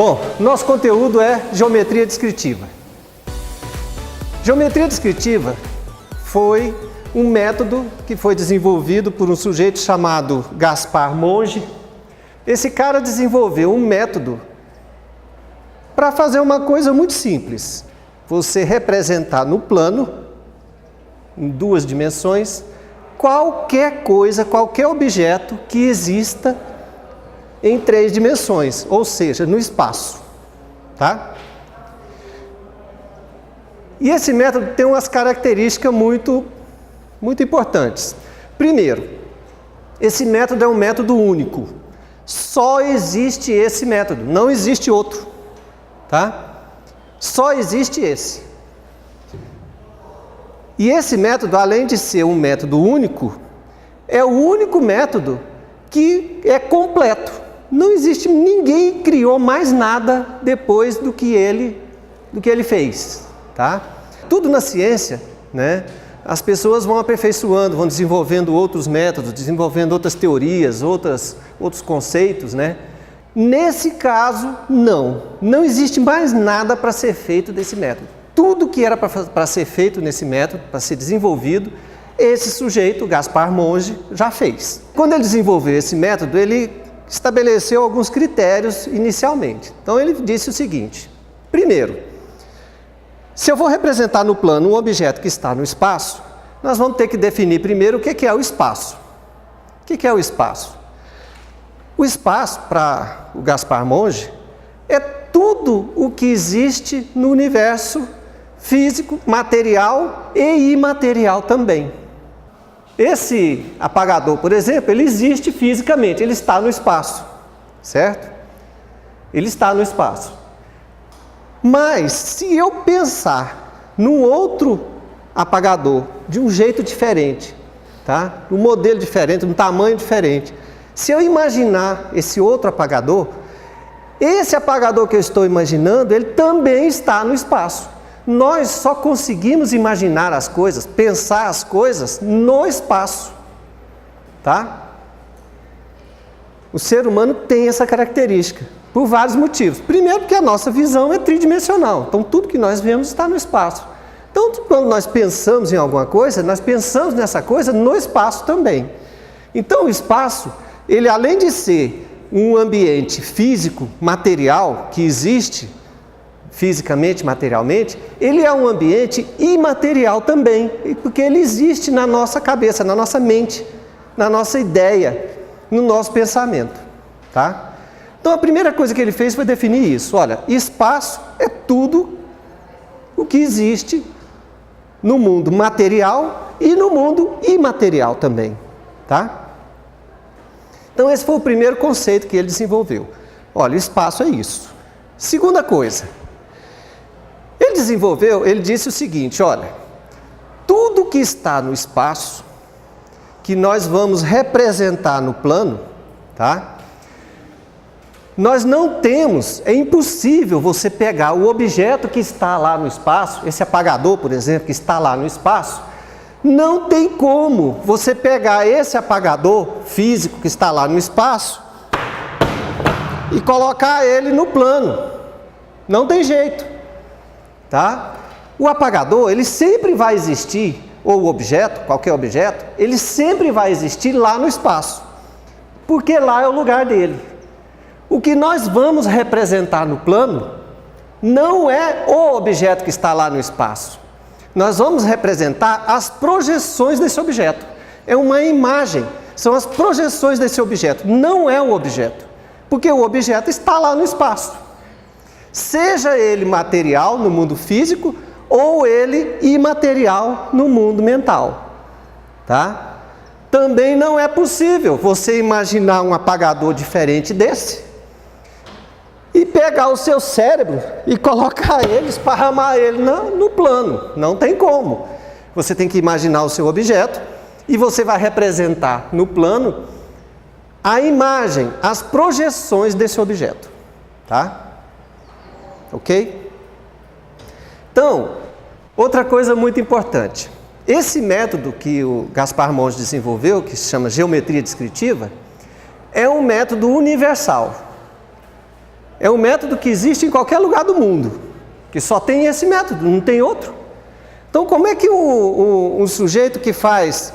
Bom, nosso conteúdo é geometria descritiva. Geometria descritiva foi um método que foi desenvolvido por um sujeito chamado Gaspar Monge. Esse cara desenvolveu um método para fazer uma coisa muito simples. Você representar no plano, em 2 dimensões, qualquer coisa, qualquer objeto que exista em 3 dimensões, ou seja, no espaço, tá? E esse método tem umas características muito importantes. Primeiro, esse método é um método único. Só existe esse método, não existe outro, tá? Só existe esse. E esse método, além de ser um método único, é o único método que é completo. Não existe, ninguém criou mais nada depois do que ele fez, tá? Tudo na ciência, né? As pessoas vão aperfeiçoando, vão desenvolvendo outros métodos, desenvolvendo outras teorias, outros conceitos, né? Nesse caso, não existe mais nada para ser feito desse método. Tudo que era para ser feito nesse método, para ser desenvolvido, esse sujeito, Gaspar Monge, já fez. Quando ele desenvolveu esse método, ele estabeleceu alguns critérios inicialmente. Então ele disse o seguinte: primeiro, se eu vou representar no plano um objeto que está no espaço, nós vamos ter que definir primeiro o que é o espaço. O que é o espaço? O espaço, para o Gaspar Monge, é tudo o que existe no universo físico, material e imaterial também. Esse apagador, por exemplo, ele existe fisicamente, ele está no espaço, certo? Ele está no espaço. Mas, se eu pensar num outro apagador, de um jeito diferente, tá? Um modelo diferente, um tamanho diferente, se eu imaginar esse outro apagador, esse apagador que eu estou imaginando, ele também está no espaço. Nós só conseguimos imaginar as coisas, pensar as coisas no espaço, tá? O ser humano tem essa característica, por vários motivos. Primeiro, porque a nossa visão é tridimensional, então tudo que nós vemos está no espaço. Então, quando nós pensamos em alguma coisa, nós pensamos nessa coisa no espaço também. Então, o espaço, ele além de ser um ambiente físico, material, que existe fisicamente, materialmente, ele é um ambiente imaterial também, porque ele existe na nossa cabeça, na nossa mente, na nossa ideia, no nosso pensamento, tá? Então a primeira coisa que ele fez foi definir isso. Olha, espaço é tudo o que existe no mundo material e no mundo imaterial também, tá? Então esse foi o primeiro conceito que ele desenvolveu. Olha, o espaço é isso. Segunda coisa, ele disse o seguinte: olha, tudo que está no espaço, que nós vamos representar no plano, tá? Nós não temos, é impossível você pegar o objeto que está lá no espaço, esse apagador, por exemplo, que está lá no espaço, não tem como você pegar esse apagador físico que está lá no espaço e colocar ele no plano. Não tem jeito, tá? O apagador, ele sempre vai existir, ou o objeto, qualquer objeto, ele sempre vai existir lá no espaço, porque lá é o lugar dele. O que nós vamos representar no plano não é o objeto que está lá no espaço. Nós vamos representar as projeções desse objeto. É uma imagem, são as projeções desse objeto, não é o objeto, porque o objeto está lá no espaço. Seja ele material no mundo físico ou ele imaterial no mundo mental, tá? Também não é possível você imaginar um apagador diferente desse e pegar o seu cérebro e colocar ele, esparramar ele no plano. Não tem como. Você tem que imaginar o seu objeto e você vai representar no plano a imagem, as projeções desse objeto, tá? Ok? Então, outra coisa muito importante. Esse método que o Gaspar Monge desenvolveu, que se chama geometria descritiva, é um método universal. É um método que existe em qualquer lugar do mundo, que só tem esse método, não tem outro. Então, como é que um sujeito que faz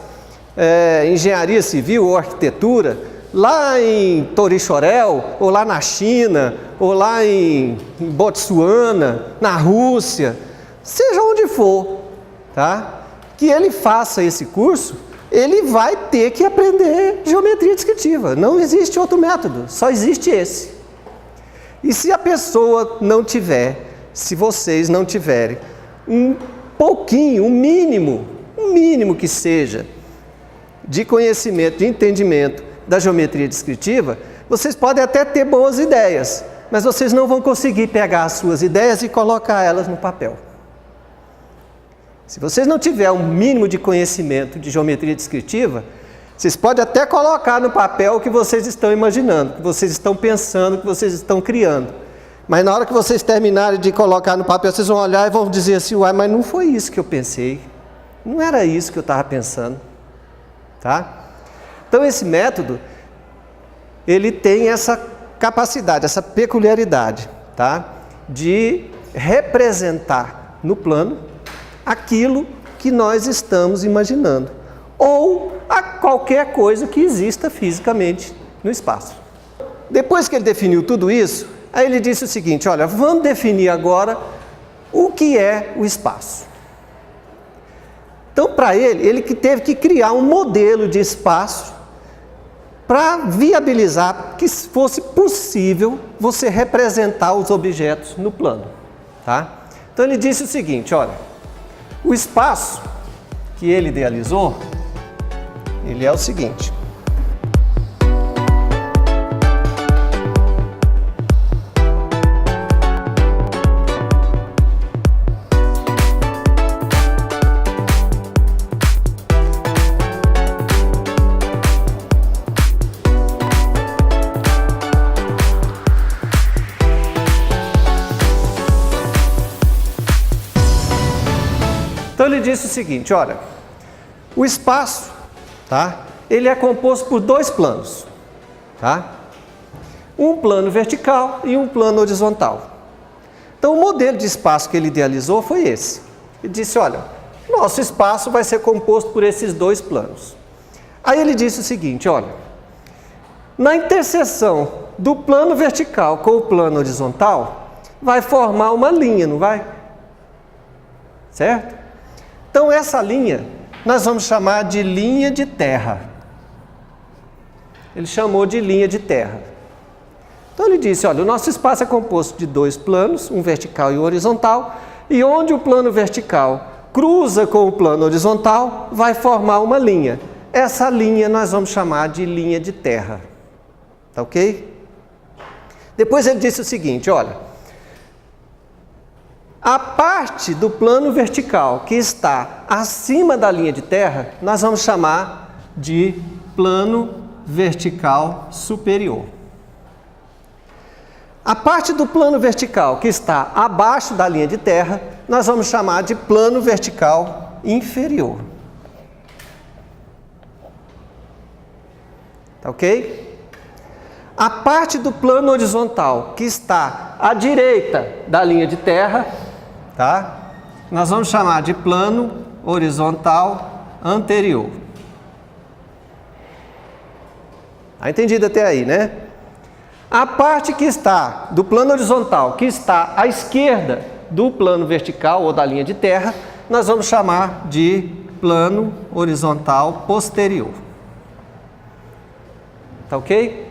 engenharia civil ou arquitetura, lá em Torixoréu, ou lá na China, ou lá em Botsuana, na Rússia, seja onde for, tá? Que ele faça esse curso, ele vai ter que aprender geometria descritiva. Não existe outro método, só existe esse. E se a pessoa não tiver, se vocês não tiverem um pouquinho, um mínimo que seja, de conhecimento, de entendimento da geometria descritiva, vocês podem até ter boas ideias, mas vocês não vão conseguir pegar as suas ideias e colocar elas no papel. Se vocês não tiverem um mínimo de conhecimento de geometria descritiva, vocês podem até colocar no papel o que vocês estão imaginando, o que vocês estão pensando, o que vocês estão criando. Mas na hora que vocês terminarem de colocar no papel, vocês vão olhar e vão dizer assim, uai, mas não foi isso que eu pensei. Não era isso que eu estava pensando. Tá? Então esse método, ele tem essa capacidade, essa peculiaridade, tá? De representar no plano aquilo que nós estamos imaginando, ou a qualquer coisa que exista fisicamente no espaço. Depois que ele definiu tudo isso, aí ele disse o seguinte, olha, vamos definir agora o que é o espaço. Então, para ele que teve que criar um modelo de espaço para viabilizar que fosse possível você representar os objetos no plano, tá? Então, ele disse o seguinte, olha, o espaço que ele idealizou, ele é o seguinte. Então ele disse o seguinte, olha, o espaço, tá? Ele é composto por dois planos, tá? Um plano vertical e um plano horizontal. Então o modelo de espaço que ele idealizou foi esse. Ele disse, olha, nosso espaço vai ser composto por esses dois planos. Aí ele disse o seguinte, olha, na interseção do plano vertical com o plano horizontal, vai formar uma linha, não vai? Certo? Então, essa linha, nós vamos chamar de linha de terra. Ele chamou de linha de terra. Então, ele disse, olha, o nosso espaço é composto de dois planos, um vertical e um horizontal, e onde o plano vertical cruza com o plano horizontal, vai formar uma linha. Essa linha nós vamos chamar de linha de terra. Tá ok? Depois ele disse o seguinte, olha, a parte do plano vertical que está acima da linha de terra, nós vamos chamar de plano vertical superior. A parte do plano vertical que está abaixo da linha de terra, nós vamos chamar de plano vertical inferior. Tá ok? A parte do plano horizontal que está à direita da linha de terra, tá? Nós vamos chamar de plano horizontal anterior. Tá entendido até aí, né? A parte que está do plano horizontal, que está à esquerda do plano vertical ou da linha de terra, nós vamos chamar de plano horizontal posterior. Tá ok?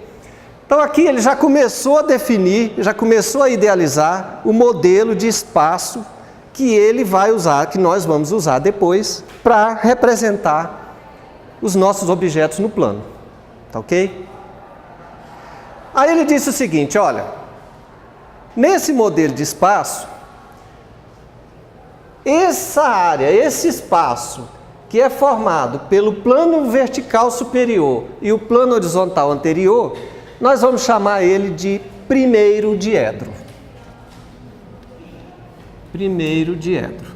Então aqui ele já começou a definir, já começou a idealizar o modelo de espaço que ele vai usar, que nós vamos usar depois, para representar os nossos objetos no plano. Tá ok? Aí ele disse o seguinte, olha, nesse modelo de espaço, essa área, esse espaço que é formado pelo plano vertical superior e o plano horizontal anterior, nós vamos chamar ele de primeiro diedro. Primeiro diedro.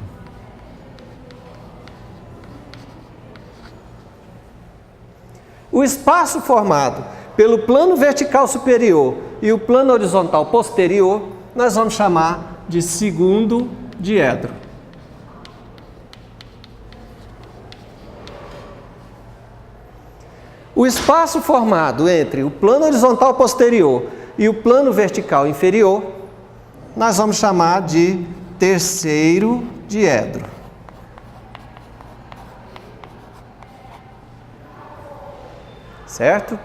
O espaço formado pelo plano vertical superior e o plano horizontal posterior, nós vamos chamar de segundo diedro. O espaço formado entre o plano horizontal posterior e o plano vertical inferior, nós vamos chamar de terceiro diedro. Certo?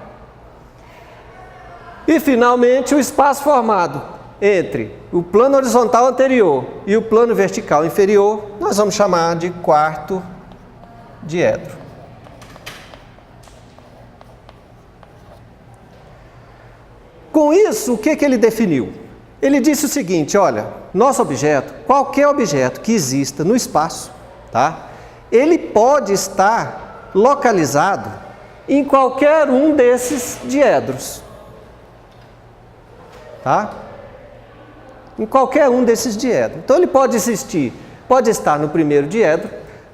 E, finalmente, o espaço formado entre o plano horizontal anterior e o plano vertical inferior, nós vamos chamar de quarto diedro. Com isso, o que ele definiu? Ele disse o seguinte, olha, nosso objeto, qualquer objeto que exista no espaço, tá? Ele pode estar localizado em qualquer um desses diedros. Tá? Em qualquer um desses diedros. Então ele pode existir, pode estar no primeiro diedro,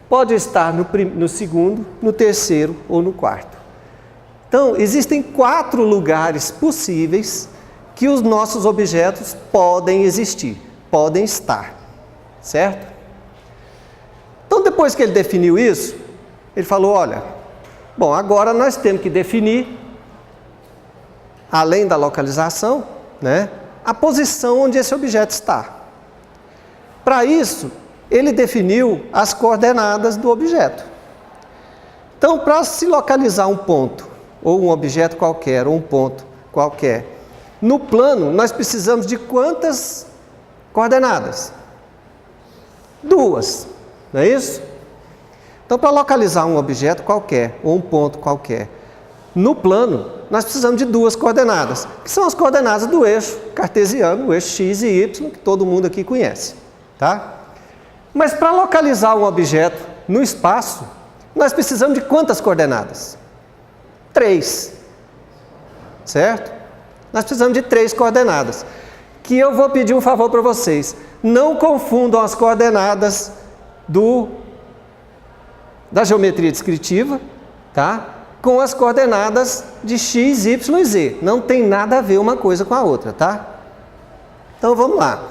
pode estar no segundo, no terceiro ou no quarto. Então existem 4 lugares possíveis que os nossos objetos podem existir, podem estar, certo? Então depois que ele definiu isso, ele falou, olha, bom, agora nós temos que definir, além da localização, né, a posição onde esse objeto está. Para isso, ele definiu as coordenadas do objeto. Então, para se localizar um ponto, ou um objeto qualquer, ou um ponto qualquer, no plano, nós precisamos de quantas coordenadas? 2, não é isso? Então, para localizar um objeto qualquer, ou um ponto qualquer, no plano, nós precisamos de 2 coordenadas, que são as coordenadas do eixo cartesiano, o eixo x e y, que todo mundo aqui conhece, tá? Mas para localizar um objeto no espaço, nós precisamos de quantas coordenadas? 3, certo? Nós precisamos de 3 coordenadas, que eu vou pedir um favor para vocês, não confundam as coordenadas da geometria descritiva, tá? Com as coordenadas de x, y e z. Não tem nada a ver uma coisa com a outra, tá? Então vamos lá.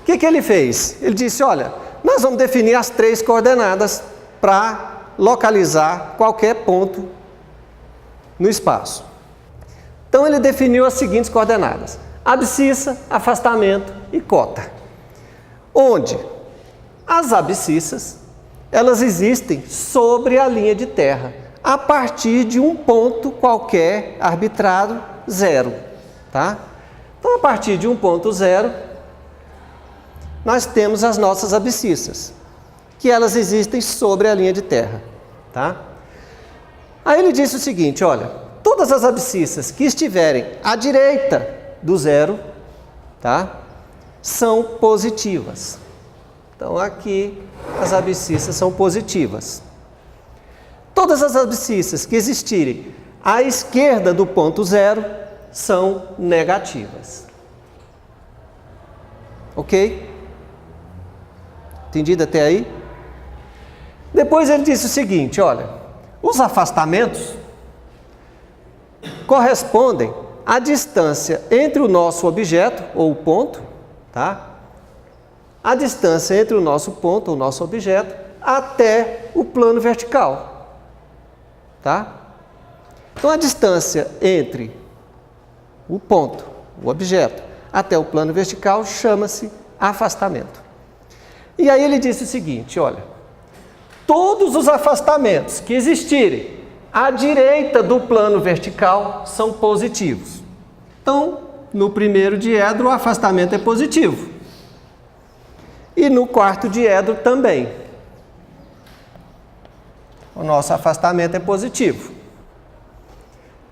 O que ele fez? Ele disse, olha, nós vamos definir as 3 coordenadas para localizar qualquer ponto no espaço. Então ele definiu as seguintes coordenadas: abscissa, afastamento e cota. Onde as abscissas, elas existem sobre a linha de terra, a partir de um ponto qualquer arbitrário, 0, tá? Então, a partir de um ponto 0, nós temos as nossas abscissas, que elas existem sobre a linha de terra, tá? Aí ele disse o seguinte, olha, todas as abscissas que estiverem à direita do 0, tá? São positivas. Então, aqui, as abscissas são positivas. Todas as abscissas que existirem à esquerda do ponto 0 são negativas. Ok? Entendido até aí? Depois ele disse o seguinte, olha, os afastamentos correspondem à distância entre o nosso objeto, ou ponto, tá? A distância entre o nosso ponto, o nosso objeto, até o plano vertical, tá? Então, a distância entre o ponto, o objeto, até o plano vertical chama-se afastamento. E aí ele disse o seguinte, olha, todos os afastamentos que existirem à direita do plano vertical são positivos. Então, no primeiro diedro, o afastamento é positivo. E no quarto diedro também. O nosso afastamento é positivo.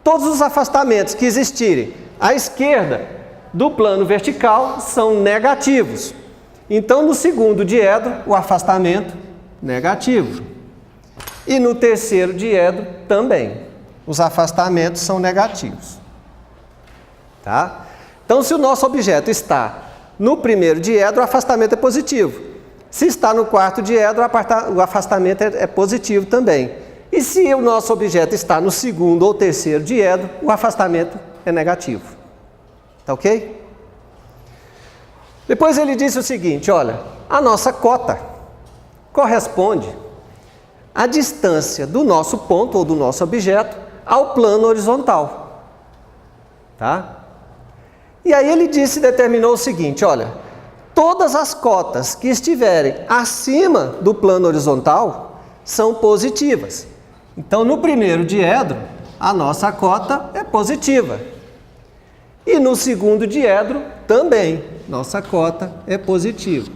Todos os afastamentos que existirem à esquerda do plano vertical são negativos. Então, no segundo diedro, o afastamento negativo. E no terceiro diedro também. Os afastamentos são negativos. Tá? Então, se o nosso objeto está no primeiro diedro, o afastamento é positivo. Se está no quarto diedro, o afastamento é positivo também. E se o nosso objeto está no segundo ou terceiro diedro, o afastamento é negativo. Tá ok? Depois ele disse o seguinte, olha, a nossa cota corresponde à distância do nosso ponto ou do nosso objeto ao plano horizontal. Tá? E aí ele determinou o seguinte, olha, todas as cotas que estiverem acima do plano horizontal são positivas. Então, no primeiro diedro, a nossa cota é positiva. E no segundo diedro, também, nossa cota é positiva.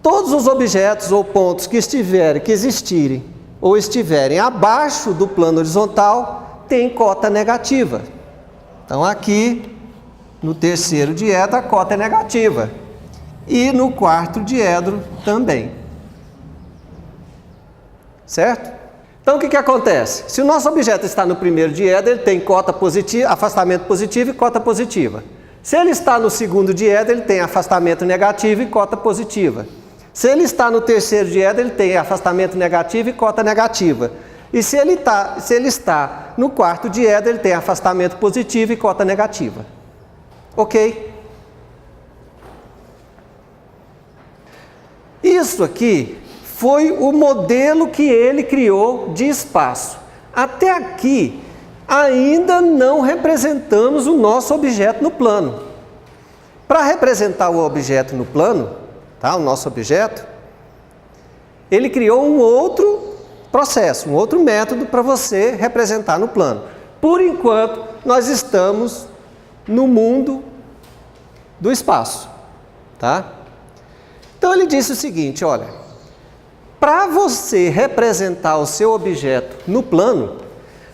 Todos os objetos ou pontos que existirem ou estiverem abaixo do plano horizontal têm cota negativa. Então, aqui, no terceiro diedro, a cota é negativa. E no quarto diedro também. Certo? Então, o que acontece? Se o nosso objeto está no primeiro diedro, ele tem cota positiva, afastamento positivo e cota positiva. Se ele está no segundo diedro, ele tem afastamento negativo e cota positiva. Se ele está no terceiro diedro, ele tem afastamento negativo e cota negativa. E se ele está no quarto diedro, ele tem afastamento positivo e cota negativa. Ok? Isso aqui foi o modelo que ele criou de espaço. Até aqui, ainda não representamos o nosso objeto no plano. Para representar o objeto no plano, tá, o nosso objeto, ele criou um outro processo, um outro método para você representar no plano. Por enquanto, nós estamos no mundo do espaço, tá? Então ele disse o seguinte, olha, para você representar o seu objeto no plano,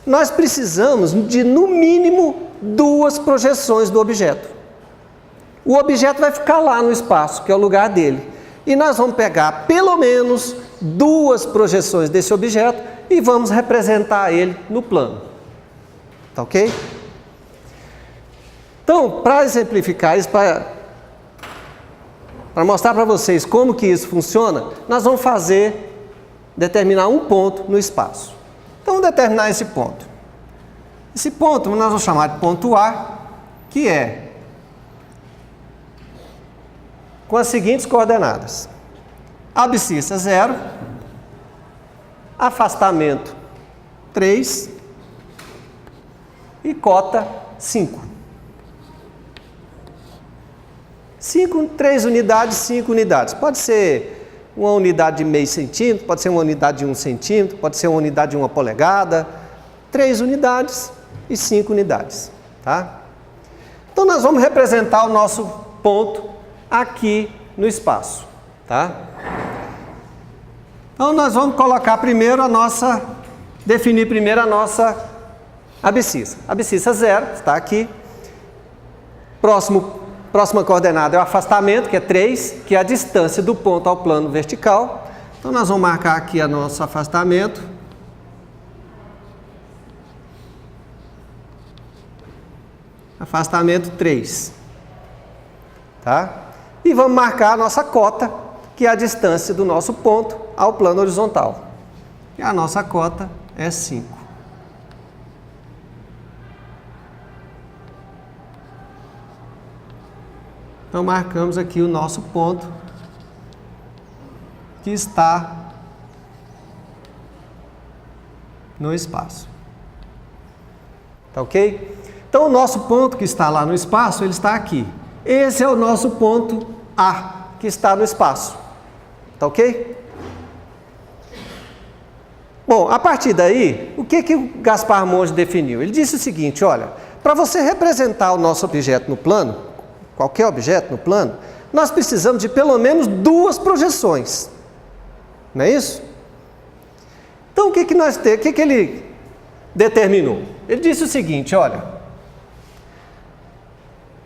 nós precisamos de, no mínimo, 2 projeções do objeto. O objeto vai ficar lá no espaço, que é o lugar dele. E nós vamos pegar, pelo menos, 2 projeções desse objeto e vamos representar ele no plano. Tá ok? Então, para exemplificar isso, para mostrar para vocês como que isso funciona, nós vamos determinar um ponto no espaço. Então, vamos determinar esse ponto. Esse ponto nós vamos chamar de ponto A, que é com as seguintes coordenadas. Abscissa 0, afastamento 3 e cota 5. 3 unidades, 5 unidades. Pode ser uma unidade de meio centímetro, pode ser uma unidade de 1 centímetro, pode ser uma unidade de 1 polegada. 3 unidades e 5 unidades. Tá? Então, nós vamos representar o nosso ponto aqui no espaço. Tá? Então, nós vamos colocar primeiro definir primeiro a nossa abscissa. Abscissa 0, está aqui. Próxima coordenada é o afastamento, que é 3, que é a distância do ponto ao plano vertical. Então, nós vamos marcar aqui o nosso afastamento. Afastamento 3. Tá? E vamos marcar a nossa cota, que é a distância do nosso ponto ao plano horizontal. E a nossa cota é 5. Então, marcamos aqui o nosso ponto, que está no espaço. Tá ok? Então, o nosso ponto que está lá no espaço, ele está aqui. Esse é o nosso ponto A, que está no espaço. Tá ok? Bom, a partir daí, o que o Gaspar Monge definiu? Ele disse o seguinte, olha, para você representar o nosso objeto no plano, qualquer objeto no plano, nós precisamos de pelo menos 2 projeções. Não é isso? Então, o que ele determinou? Ele disse o seguinte, olha,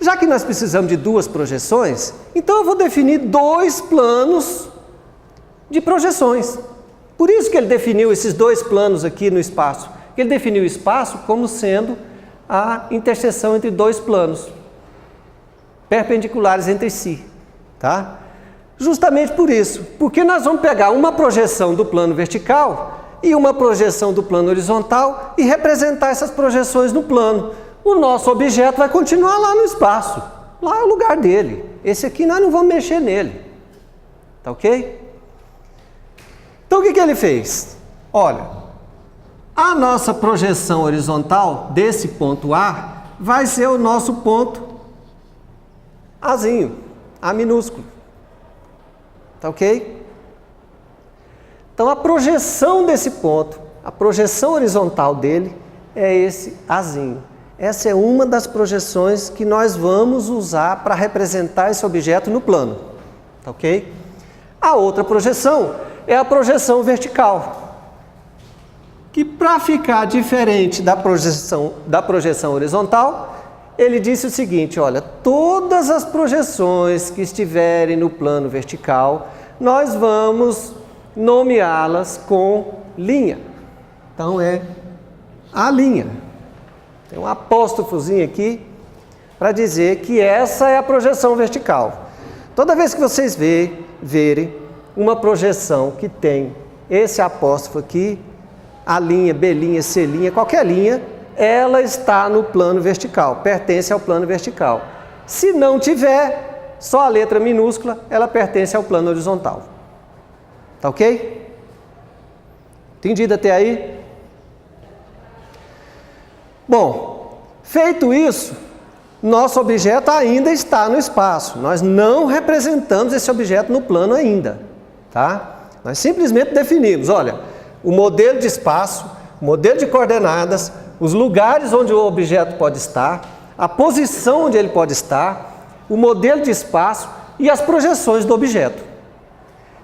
já que nós precisamos de 2 projeções, então eu vou definir 2 planos de projeções. Por isso que ele definiu esses 2 planos aqui no espaço. Ele definiu o espaço como sendo a interseção entre 2 planos, perpendiculares entre si. Tá? Justamente por isso, porque nós vamos pegar uma projeção do plano vertical e uma projeção do plano horizontal e representar essas projeções no plano. o nosso objeto vai continuar lá no espaço. Lá é o lugar dele. Esse aqui nós não vamos mexer nele. Tá ok? Então o que ele fez? Olha, a nossa projeção horizontal desse ponto A vai ser o nosso ponto Azinho, A minúsculo. Tá ok? Então a projeção desse ponto, a projeção horizontal dele é esse Azinho. Essa é uma das projeções que nós vamos usar para representar esse objeto no plano. Tá ok? A outra projeção é a projeção vertical, que para ficar diferente da projeção horizontal, ele disse o seguinte, olha, todas as projeções que estiverem no plano vertical, nós vamos nomeá-las com linha. Então é a linha. Tem um apóstrofozinho aqui para dizer que essa é a projeção vertical. Toda vez que vocês verem uma projeção que tem esse apóstrofo aqui, A linha, B linha, C linha, qualquer linha, ela está no plano vertical, pertence ao plano vertical. Se não tiver, só a letra minúscula, ela pertence ao plano horizontal. Tá ok? Entendido até aí? Bom, feito isso, nosso objeto ainda está no espaço. Nós não representamos esse objeto no plano ainda, tá? Nós simplesmente definimos, olha, o modelo de espaço, o modelo de coordenadas, os lugares onde o objeto pode estar, a posição onde ele pode estar, o modelo de espaço e as projeções do objeto.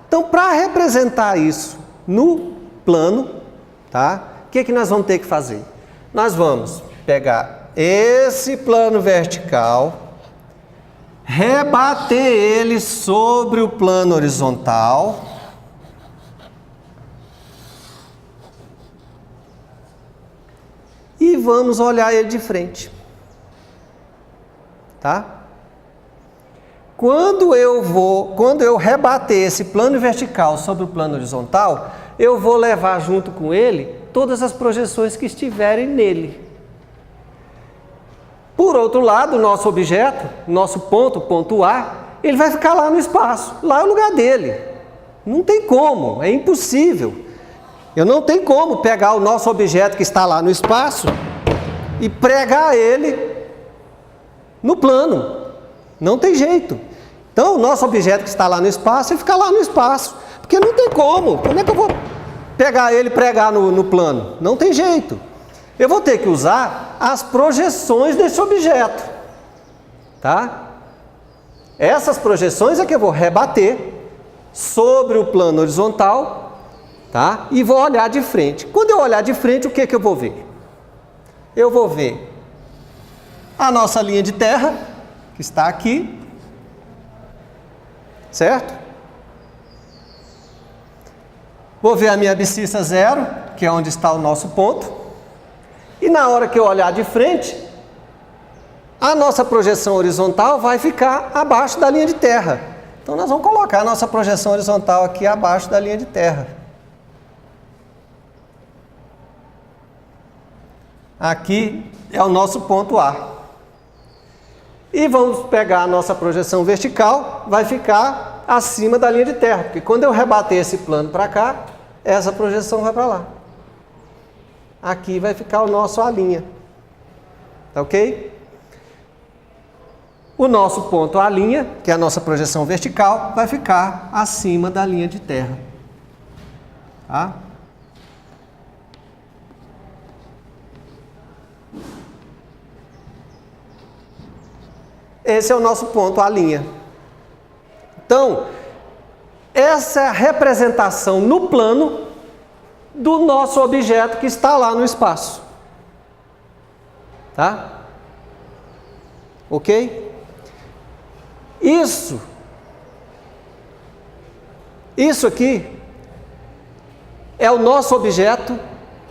Então, para representar isso no plano, tá? O que nós vamos ter que fazer? Nós vamos pegar esse plano vertical, rebater ele sobre o plano horizontal e vamos olhar ele de frente. Tá? Quando eu rebater esse plano vertical sobre o plano horizontal, eu vou levar junto com ele todas as projeções que estiverem nele. Por outro lado, o nosso objeto, nosso ponto A, ele vai ficar lá no espaço, lá é o lugar dele. Não tem como, é impossível. Eu não tenho como pegar o nosso objeto que está lá no espaço e pregar ele no plano. Não tem jeito. Então, o nosso objeto que está lá no espaço, ele fica lá no espaço. Porque não tem como. Como é que eu vou pegar ele e pregar no plano? Não tem jeito. Eu vou ter que usar as projeções desse objeto. Tá? Essas projeções é que eu vou rebater sobre o plano horizontal, tá? E vou olhar de frente. Quando eu olhar de frente, o que eu vou ver? Eu vou ver a nossa linha de terra, que está aqui, certo? Vou ver a minha abscissa zero, que é onde está o nosso ponto. E na hora que eu olhar de frente, a nossa projeção horizontal vai ficar abaixo da linha de terra. Então nós vamos colocar a nossa projeção horizontal aqui abaixo da linha de terra. Aqui é o nosso ponto A. E vamos pegar a nossa projeção vertical, vai ficar acima da linha de terra, porque quando eu rebater esse plano para cá, essa projeção vai para lá. Aqui vai ficar o nosso A'. Tá ok? O nosso ponto A', que é a nossa projeção vertical, vai ficar acima da linha de terra. Tá? Esse é o nosso ponto A'. Então, essa é a representação no plano do nosso objeto que está lá no espaço. Tá? Ok? Isso aqui é o nosso objeto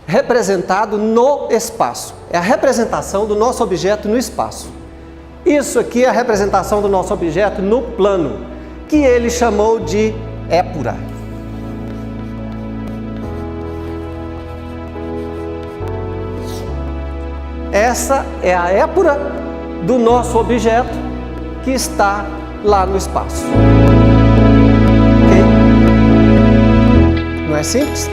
representado no espaço. É a representação do nosso objeto no espaço. Isso aqui é a representação do nosso objeto no plano, que ele chamou de épura. Essa é a épura do nosso objeto que está lá no espaço. Ok? Não é simples?